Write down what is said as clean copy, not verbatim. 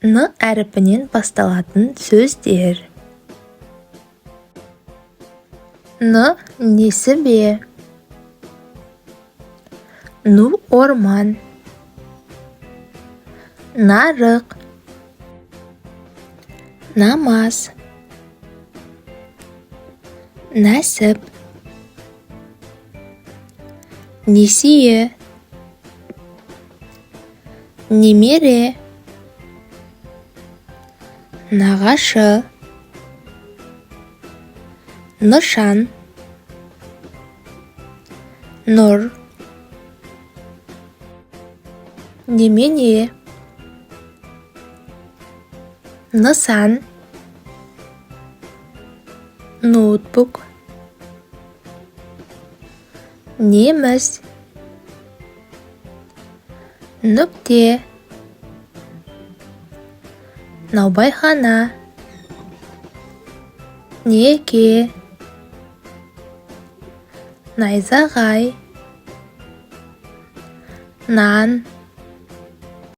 Н әріпінен басталатын сөздер. Н несібе. Ну орман. Нарық. Намаз. Нәсіп. Несие. Немере. Нағашы. Нышан. Нұр. Немене. Нысан. Ноутбук. Неміс. Нүкте. Наубайхана. Неке. Найзағай. Нан.